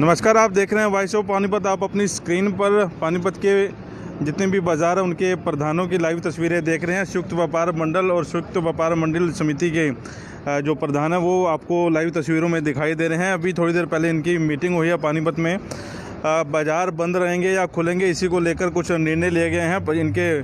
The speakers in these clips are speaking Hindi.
नमस्कार, आप देख रहे हैं वॉइस ऑफ पानीपत। आप अपनी स्क्रीन पर पानीपत के जितने भी बाज़ार हैं उनके प्रधानों की लाइव तस्वीरें देख रहे हैं। संयुक्त व्यापार मंडल और संयुक्त व्यापार मंडल समिति के जो प्रधान है वो आपको लाइव तस्वीरों में दिखाई दे रहे हैं। अभी थोड़ी देर पहले इनकी मीटिंग हुई है पानीपत में। बाज़ार बंद रहेंगे या खुलेंगे, इसी को लेकर कुछ निर्णय लिए गए हैं। पर इनके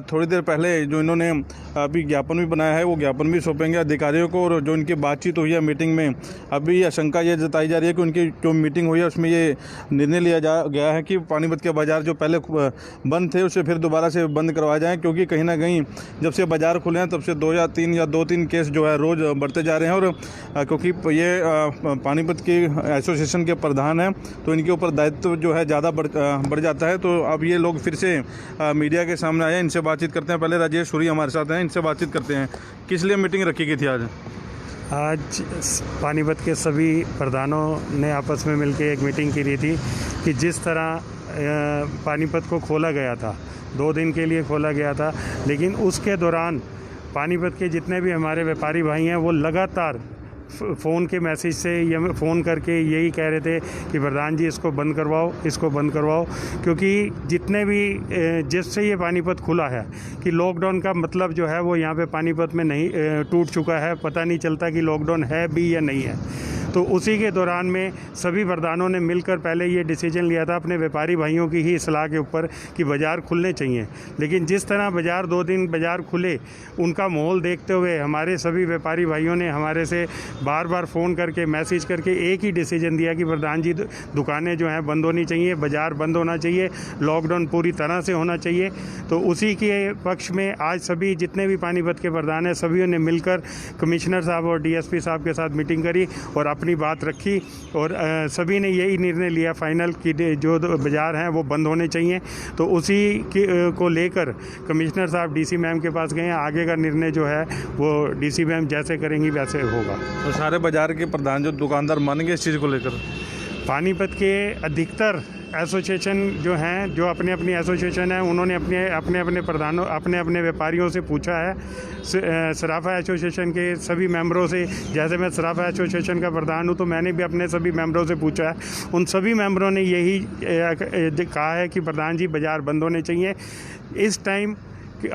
थोड़ी देर पहले जो इन्होंने अभी ज्ञापन भी बनाया है वो ज्ञापन भी सौंपेंगे अधिकारियों को। और जो इनकी बातचीत हुई है मीटिंग में, अभी आशंका ये जताई जा रही है कि उनकी जो मीटिंग हुई है उसमें ये निर्णय लिया गया है कि पानीपत के बाज़ार जो पहले बंद थे उसे फिर दोबारा से बंद करवाया जाए, क्योंकि कहीं ना कहीं जब से बाज़ार खुले हैं तब से 2-3 केस जो है रोज़ बढ़ते जा रहे हैं। और क्योंकि ये पानीपत की एसोसिएशन के प्रधान हैं तो इनके ऊपर दायित्व जो है ज़्यादा बढ़ जाता है। तो अब ये लोग फिर से मीडिया के सामने आए, इनसे बातचीत करते हैं। पहले राजेश सूरी हमारे साथ हैं, इनसे बातचीत करते हैं। किस लिए मीटिंग रखी गई थी आज पानीपत के सभी प्रधानों ने आपस में मिलकर एक मीटिंग की थी कि जिस तरह पानीपत को खोला गया था, 2 दिन के लिए खोला गया था, लेकिन उसके दौरान पानीपत के जितने भी हमारे व्यापारी भाई हैं वो लगातार फ़ोन के मैसेज से या फ़ोन करके यही कह रहे थे कि प्रधान जी इसको बंद करवाओ, इसको बंद करवाओ। क्योंकि जितने भी जब से ये पानीपत खुला है कि लॉकडाउन का मतलब जो है वो यहाँ पे पानीपत में नहीं टूट चुका है, पता नहीं चलता कि लॉकडाउन है भी या नहीं है। तो उसी के दौरान में सभी प्रधानों ने मिलकर पहले ये डिसीजन लिया था अपने व्यापारी भाइयों की ही सलाह के ऊपर कि बाज़ार खुलने चाहिए। लेकिन जिस तरह बाज़ार 2 दिन बाज़ार खुले, उनका माहौल देखते हुए हमारे सभी व्यापारी भाइयों ने हमारे से बार बार फ़ोन करके मैसेज करके एक ही डिसीजन दिया कि प्रधान जी दुकानें जो हैं बंद होनी चाहिए, बाज़ार बंद होना चाहिए, लॉकडाउन पूरी तरह से होना चाहिए। तो उसी के पक्ष में आज सभी जितने भी पानीपत के प्रधान हैं सभी ने मिलकर कमिश्नर साहब और डीएसपी साहब के साथ मीटिंग करी और अपनी बात रखी। और सभी ने यही निर्णय लिया फाइनल कि जो बाज़ार हैं वो बंद होने चाहिए। तो उसी को लेकर कमिश्नर साहब डीसी मैम के पास गए हैं। आगे का निर्णय जो है वो डीसी मैम जैसे करेंगी वैसे होगा। तो सारे बाज़ार के प्रधान जो दुकानदार मान गए इस चीज़ को लेकर? पानीपत के अधिकतर एसोसिएशन जो हैं, जो अपनी अपनी एसोसिएशन है, उन्होंने अपने प्रधानों अपने व्यापारियों से पूछा है। सराफा एसोसिएशन के सभी मेंबरों से, जैसे मैं सराफा एसोसिएशन का प्रधान हूं तो मैंने भी अपने सभी मेंबरों से पूछा है। उन सभी मेंबरों ने यही कहा है कि प्रधान जी बाज़ार बंद होने चाहिए। इस टाइम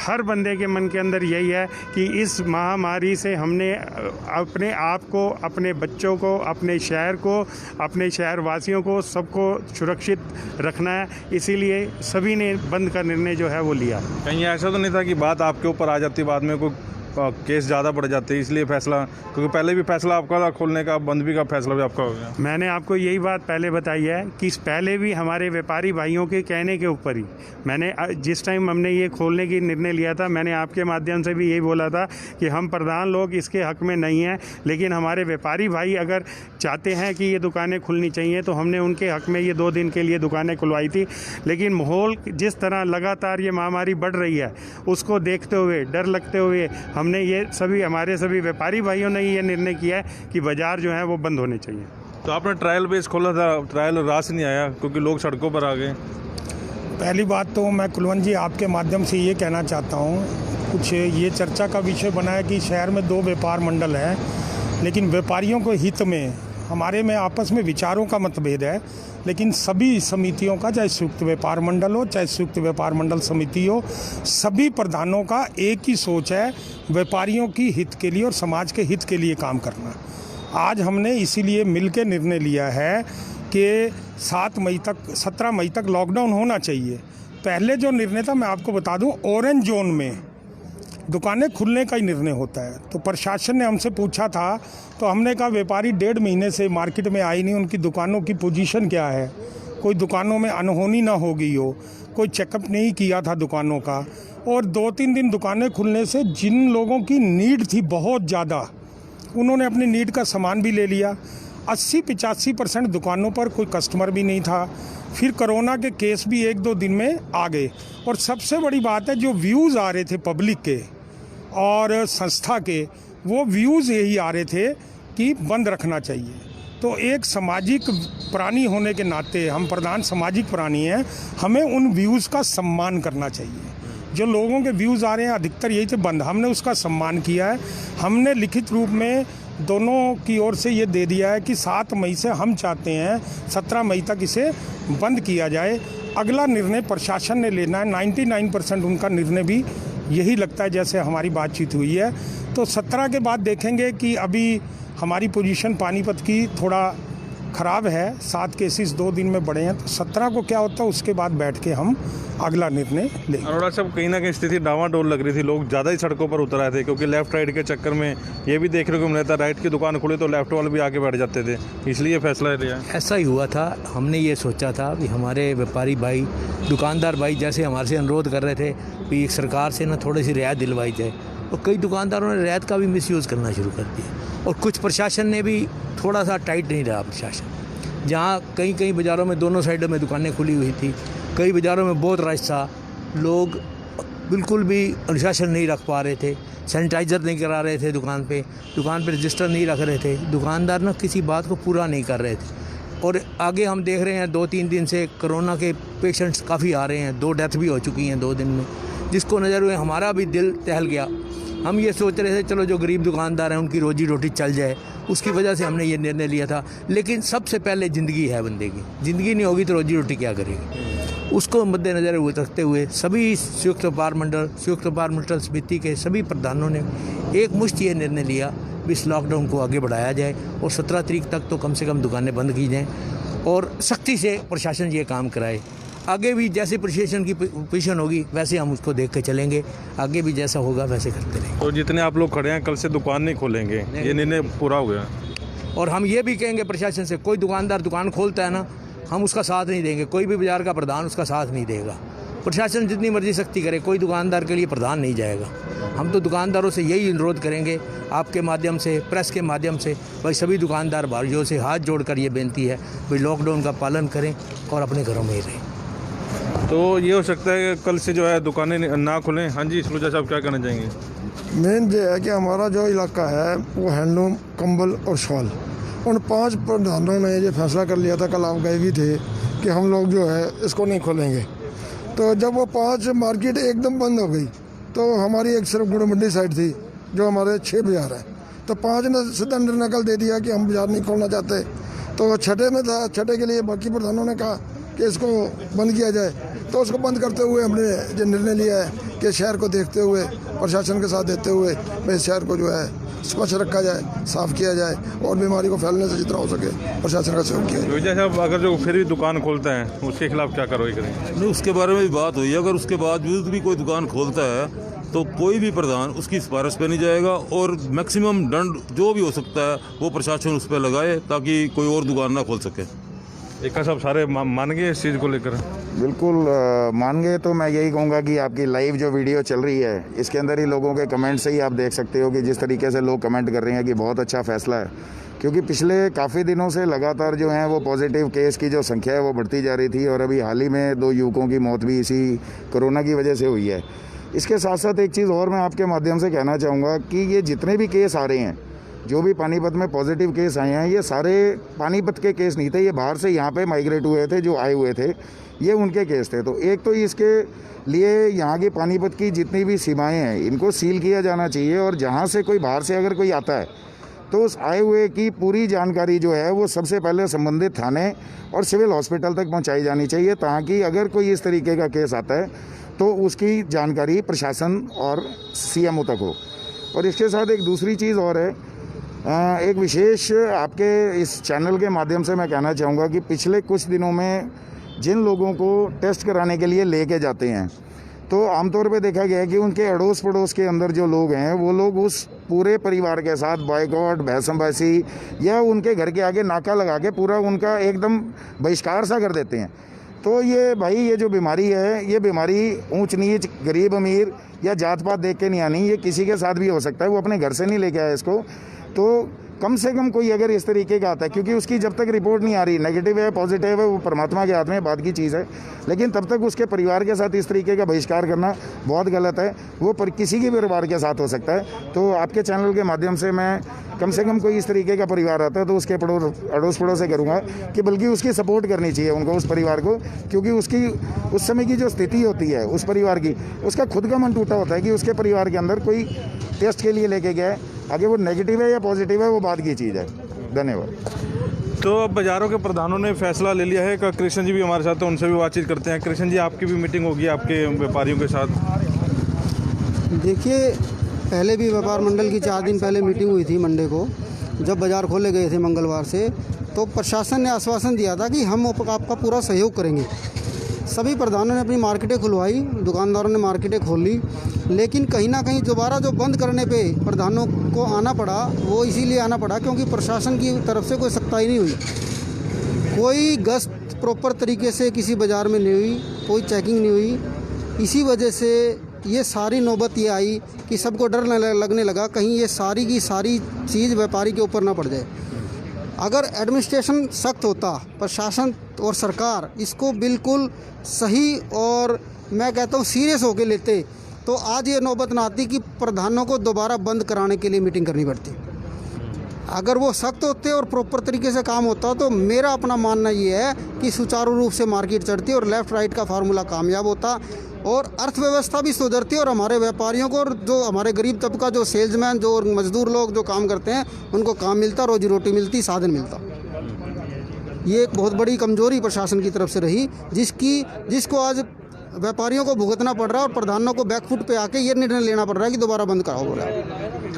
हर बंदे के मन के अंदर यही है कि इस महामारी से हमने अपने आप को, अपने बच्चों को, अपने शहर को, अपने शहर वासियों को, सबको सुरक्षित रखना है। इसीलिए सभी ने बंद का निर्णय जो है वो लिया। कहीं ऐसा तो नहीं था कि बात आपके ऊपर आ जाती, बाद में कोई केस ज़्यादा बढ़ जाते हैं इसलिए फैसला, क्योंकि पहले भी फैसला आपका था खोलने का, बंद भी का फैसला भी आपका हो गया? मैंने आपको यही बात पहले बताई है कि पहले भी हमारे व्यापारी भाइयों के कहने के ऊपर ही मैंने जिस टाइम हमने ये खोलने की निर्णय लिया था, मैंने आपके माध्यम से भी यही बोला था कि हम प्रधान लोग इसके हक में नहीं हैं, लेकिन हमारे व्यापारी भाई अगर चाहते हैं कि ये दुकानें खुलनी चाहिए तो हमने उनके हक में ये 2 दिन के लिए दुकानें खुलवाई थी। लेकिन माहौल जिस तरह लगातार ये महामारी बढ़ रही है उसको देखते हुए, डर लगते हुए हमने ये हमारे सभी व्यापारी भाइयों ने ये निर्णय किया है कि बाज़ार जो है वो बंद होने चाहिए। तो आपने ट्रायल बेस खोला था, ट्रायल रास नहीं आया क्योंकि लोग सड़कों पर आ गए? पहली बात तो मैं कुलवंत जी आपके माध्यम से ये कहना चाहता हूँ, कुछ ये चर्चा का विषय बना है कि शहर में 2 व्यापार मंडल हैं, लेकिन व्यापारियों को हित में हमारे में आपस में विचारों का मतभेद है। लेकिन सभी समितियों का, चाहे संयुक्त व्यापार मंडल हो चाहे संयुक्त व्यापार मंडल समिति हो, सभी प्रधानों का एक ही सोच है, व्यापारियों की हित के लिए और समाज के हित के लिए काम करना। आज हमने इसीलिए मिलकर निर्णय लिया है कि 17 मई तक लॉकडाउन होना चाहिए। पहले जो निर्णय था मैं आपको बता दूं, ऑरेंज जोन में दुकानें खुलने का ही निर्णय होता है। तो प्रशासन ने हमसे पूछा था तो हमने कहा व्यापारी 1.5 महीने से मार्केट में आई नहीं, उनकी दुकानों की पोजीशन क्या है, कोई दुकानों में अनहोनी ना हो गई हो, कोई चेकअप नहीं किया था दुकानों का। और 2-3 दिन दुकानें खुलने से जिन लोगों की नीड थी बहुत ज़्यादा, उन्होंने अपनी नीड का सामान भी ले लिया। 80-85% दुकानों पर कोई कस्टमर भी नहीं था। फिर कोरोना के केस भी 1-2 दिन में आ गए। और सबसे बड़ी बात है, जो व्यूज़ आ रहे थे पब्लिक के और संस्था के, वो व्यूज़ यही आ रहे थे कि बंद रखना चाहिए। तो एक सामाजिक प्राणी होने के नाते, हम प्रधान सामाजिक प्राणी हैं, हमें उन व्यूज़ का सम्मान करना चाहिए। जो लोगों के व्यूज़ आ रहे हैं अधिकतर यही थे बंद। हमने उसका सम्मान किया है। हमने लिखित रूप में दोनों की ओर से ये दे दिया है कि 7 मई से हम चाहते हैं 17 मई तक इसे बंद किया जाए। अगला निर्णय प्रशासन ने लेना है। 99% उनका निर्णय भी यही लगता है जैसे हमारी बातचीत हुई है। तो 17 के बाद देखेंगे कि अभी हमारी पोजीशन पानीपत की थोड़ा ख़राब है। 7 केसेस 2 दिन में बढ़े हैं। तो 17 को क्या होता है उसके बाद बैठ के हम अगला निर्णय लेंगे। अरोड़ा साहब, कहीं ना कहीं स्थिति डावाडोल लग रही थी, लोग ज़्यादा ही सड़कों पर उतर आए थे क्योंकि लेफ्ट राइट के चक्कर में ये भी देखने को मिला था, राइट की दुकान खुली तो लेफ्ट वाले भी आके बैठ जाते थे, इसलिए फैसला लिया। ऐसा ही हुआ था। हमने ये सोचा था कि हमारे व्यापारी भाई, दुकानदार भाई जैसे हमारे से अनुरोध कर रहे थे कि सरकार से ना थोड़ी सी रियायत दिलवाई जाए, और कई दुकानदारों ने रियायत का भी मिसयूज़ करना शुरू कर दिया। और कुछ प्रशासन ने भी थोड़ा सा टाइट नहीं रहा प्रशासन। जहाँ कई बाज़ारों में दोनों साइडों में दुकानें खुली हुई थी, कई बाज़ारों में बहुत रश था, लोग बिल्कुल भी अनुशासन नहीं रख पा रहे थे, सैनिटाइज़र नहीं करा रहे थे दुकान पे रजिस्टर नहीं रख रहे थे, दुकानदार ना किसी बात को पूरा नहीं कर रहे थे। और आगे हम देख रहे हैं 2-3 दिन से कोरोना के पेशेंट्स काफ़ी आ रहे हैं, 2 डेथ भी हो चुकी हैं 2 दिन में, जिसको नज़र हुए हमारा भी दिल दहल गया। हम ये सोच रहे थे चलो जो गरीब दुकानदार हैं उनकी रोजी रोटी चल जाए, उसकी वजह से हमने ये निर्णय लिया था। लेकिन सबसे पहले ज़िंदगी है बंदे की, ज़िंदगी नहीं होगी तो रोजी रोटी क्या करेगी, उसको मद्देनज़र रखते हुए सभी संयुक्त व्यापार मंडल समिति के सभी प्रधानों ने एक मुश्त ये निर्णय लिया कि इस लॉकडाउन को आगे बढ़ाया जाए और 17 तारीख तक तो कम से कम दुकानें बंद की जाएँ और सख्ती से प्रशासन ये काम कराए। आगे भी जैसे प्रशासन की पोजीशन होगी वैसे हम उसको देख के चलेंगे, आगे भी जैसा होगा वैसे करते रहेंगे। तो जितने आप लोग खड़े हैं कल से दुकान नहीं खोलेंगे, ये निर्णय पूरा हो गया। और हम ये भी कहेंगे प्रशासन से, कोई दुकानदार दुकान खोलता है ना, हम उसका साथ नहीं देंगे, कोई भी बाजार का प्रधान उसका साथ नहीं देगा। प्रशासन जितनी मर्जी सख्ती करे, कोई दुकानदार के लिए प्रधान नहीं जाएगा। हम तो दुकानदारों से यही अनुरोध करेंगे आपके माध्यम से, प्रेस के माध्यम से, भाई सभी दुकानदार भाइयों से हाथ जोड़कर ये बेनती है भाई लॉकडाउन का पालन करें और अपने घरों में ही रहें। तो ये हो सकता है कि कल से जो है दुकानें ना खुलें। हाँ जी सलूजा साहब, क्या कहना चाहेंगे? मेन ये है कि हमारा जो इलाका है वो हैंडलूम, कंबल और शॉल, उन 5 प्रधानों ने ये फैसला कर लिया था, कल आप गए भी थे, कि हम लोग जो है इसको नहीं खोलेंगे। तो जब वो 5 मार्केट एकदम बंद हो गई तो हमारी एक सिर्फ गुड़ मंडी साइड थी जो हमारे 6 बाज़ार हैं, तो 5 ने सीधा निर्णय कल दे दिया कि हम बाज़ार नहीं खोलना चाहते। तो छठे में था, छठे के लिए बाकी प्रधानों ने कहा कि इसको बंद किया जाए। तो उसको बंद करते हुए हमने जो निर्णय लिया है कि शहर को देखते हुए, प्रशासन के साथ देते हुए इस शहर को जो है स्वच्छ रखा जाए, साफ़ किया जाए और बीमारी को फैलने से जितना हो सके प्रशासन का सहयोग किया जाए। साहब, अगर जो फिर भी दुकान खोलता है उसके खिलाफ क्या कार्रवाई करेंगे? नहीं, उसके बारे में भी बात हुई है। अगर उसके बावजूद भी कोई दुकान खोलता है तो कोई भी प्रधान उसकी सिफारिश पे नहीं जाएगा और मैक्सिमम दंड जो भी हो सकता है वो प्रशासन उस पर लगाए ताकि कोई और दुकान ना खोल सके। एक साहब, सारे मान गए इस चीज़ को लेकर? बिल्कुल मान गए। तो मैं यही कहूँगा कि आपकी लाइव जो वीडियो चल रही है इसके अंदर ही लोगों के कमेंट से ही आप देख सकते हो कि जिस तरीके से लोग कमेंट कर रहे हैं कि बहुत अच्छा फैसला है, क्योंकि पिछले काफ़ी दिनों से लगातार जो है वो पॉजिटिव केस की जो संख्या है वो बढ़ती जा रही थी और अभी हाल ही में 2 युवकों की मौत भी इसी कोरोना की वजह से हुई है। इसके साथ साथ एक चीज़ और मैं आपके माध्यम से कहना चाहूँगा कि ये जितने भी केस आ रहे हैं, जो भी पानीपत में पॉजिटिव केस आए हैं, ये सारे पानीपत के केस नहीं थे, ये बाहर से यहाँ पे माइग्रेट हुए थे, जो आए हुए थे, ये उनके केस थे। तो एक तो इसके लिए यहाँ की पानीपत की जितनी भी सीमाएं हैं इनको सील किया जाना चाहिए और जहाँ से कोई बाहर से अगर कोई आता है तो उस आए हुए की पूरी जानकारी जो है वो सबसे पहले संबंधित थाने और सिविल हॉस्पिटल तक पहुँचाई जानी चाहिए, ताकि अगर कोई इस तरीके का केस आता है तो उसकी जानकारी प्रशासन और CMO तक हो। और इसके साथ एक दूसरी चीज़ और है, एक विशेष आपके इस चैनल के माध्यम से मैं कहना चाहूँगा कि पिछले कुछ दिनों में जिन लोगों को टेस्ट कराने के लिए लेके जाते हैं तो आमतौर पे देखा गया है कि उनके अड़ोस पड़ोस के अंदर जो लोग हैं वो लोग उस पूरे परिवार के साथ बॉयकॉट, भैंसमबासी या उनके घर के आगे नाका लगा के पूरा उनका एकदम बहिष्कार सा कर देते हैं। तो ये भाई ये जो बीमारी है, ये बीमारी ऊंच नीच, गरीब अमीर या जात पात देख के नहीं आनी, ये किसी के साथ भी हो सकता है, वो अपने घर से नहीं लेके आया इसको। तो कम से कम कोई अगर इस तरीके का आता है, क्योंकि उसकी जब तक रिपोर्ट नहीं आ रही, नेगेटिव है पॉजिटिव है वो परमात्मा के हाथ में बात की चीज़ है, लेकिन तब तक उसके परिवार के साथ इस तरीके का बहिष्कार करना बहुत गलत है। वो किसी के भी परिवार के साथ हो सकता है। तो आपके चैनल के माध्यम से मैं कम से कम कोई इस तरीके का परिवार आता है तो उसके अड़ोस पड़ोस से करूँगा कि बल्कि उसकी सपोर्ट करनी चाहिए उनको, उस परिवार को, क्योंकि उसकी उस समय की जो स्थिति होती है उस परिवार की, उसका खुद का मन टूटा होता है कि उसके परिवार के अंदर कोई टेस्ट के लिए लेके गया है, आगे वो नेगेटिव है या पॉजिटिव है वो बात की चीज़ है। धन्यवाद। तो अब बाज़ारों के प्रधानों ने फैसला ले लिया है। कृष्ण जी भी हमारे साथ हैं, उनसे भी बातचीत करते हैं। कृष्ण जी, आपकी भी मीटिंग होगी आपके व्यापारियों के साथ? देखिए, पहले भी व्यापार मंडल की 4 दिन पहले मीटिंग हुई थी मंडे को, जब बाज़ार खोले गए थे मंगलवार से, तो प्रशासन ने आश्वासन दिया था कि हम आपका पूरा सहयोग करेंगे। सभी प्रधानों ने अपनी मार्केटें खुलवाई, दुकानदारों ने मार्केटें खोल ली, लेकिन कहीं ना कहीं दोबारा जो बंद करने पे प्रधानों को आना पड़ा, वो इसीलिए आना पड़ा क्योंकि प्रशासन की तरफ से कोई सख्ताई नहीं हुई, कोई गश्त प्रॉपर तरीके से किसी बाज़ार में नहीं हुई, कोई चेकिंग नहीं हुई। इसी वजह से ये सारी नौबत ये आई कि सबको डर लगने लगा कहीं ये सारी की सारी चीज़ व्यापारी के ऊपर ना पड़ जाए। अगर एडमिनिस्ट्रेशन सख्त होता, प्रशासन और सरकार इसको बिल्कुल सही और मैं कहता हूँ सीरियस होकर लेते, तो आज ये नौबत ना आती कि प्रधानों को दोबारा बंद कराने के लिए मीटिंग करनी पड़ती। अगर वो सख्त होते और प्रॉपर तरीके से काम होता तो मेरा अपना मानना ये है कि सुचारू रूप से मार्केट चढ़ती और लेफ़्ट राइट का फार्मूला कामयाब होता और अर्थव्यवस्था भी सुधरती और हमारे व्यापारियों को और जो हमारे गरीब तबका, जो सेल्समैन, जो मजदूर लोग जो काम करते हैं, उनको काम मिलता, रोजी रोटी मिलती, साधन मिलता। ये एक बहुत बड़ी कमजोरी प्रशासन की तरफ से रही जिसको आज व्यापारियों को भुगतना पड़ रहा है और प्रधानों को बैकफुट पे आके ये निर्णय लेना पड़ रहा है कि दोबारा बंद कराओ हो रहा है।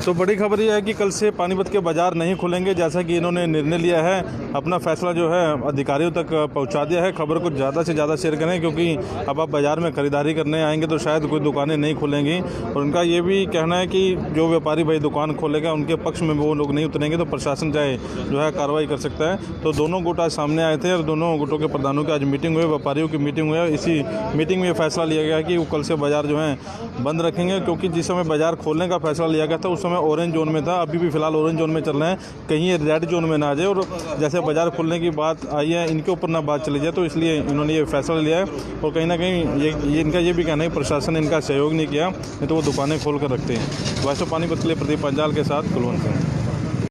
तो बड़ी खबर यह है कि कल से पानीपत के बाज़ार नहीं खुलेंगे, जैसा कि इन्होंने निर्णय लिया है। अपना फैसला जो है अधिकारियों तक पहुंचा दिया है। खबर को ज़्यादा से ज़्यादा शेयर करें, क्योंकि अब आप बाज़ार में खरीदारी करने आएंगे तो शायद कोई दुकानें नहीं खुलेंगी। और उनका ये भी कहना है कि जो व्यापारी भाई दुकान खोलेगा उनके पक्ष में वो लोग नहीं उतरेंगे तो प्रशासन चाहे जो है कार्रवाई कर सकता है। तो दोनों गुट आज सामने आए थे और दोनों गुटों के प्रधानों की आज मीटिंग हुई, व्यापारियों की मीटिंग हुई। इसी मीटिंग में ये फैसला लिया गया कि वो कल से बाज़ार जो है बंद रखेंगे, क्योंकि जिस समय बाज़ार खोलने का फैसला लिया गया था उस समय ऑरेंज जोन में था, अभी भी फिलहाल ऑरेंज जोन में चल रहे हैं, कहीं ये रेड जोन में ना आ जाए। और जैसे बाज़ार खुलने की बात आई है, इनके ऊपर ना बात चली जाए, तो इसलिए इन्होंने ये फैसला लिया है। और कहीं ना कहीं ये इनका ये भी कहना है प्रशासन ने इनका सहयोग नहीं किया, नहीं तो वो दुकानें खोल कर रखते हैं। वैसे पानीपत के लिए प्रदीप पंजाल के साथ कुलवंत सिंह।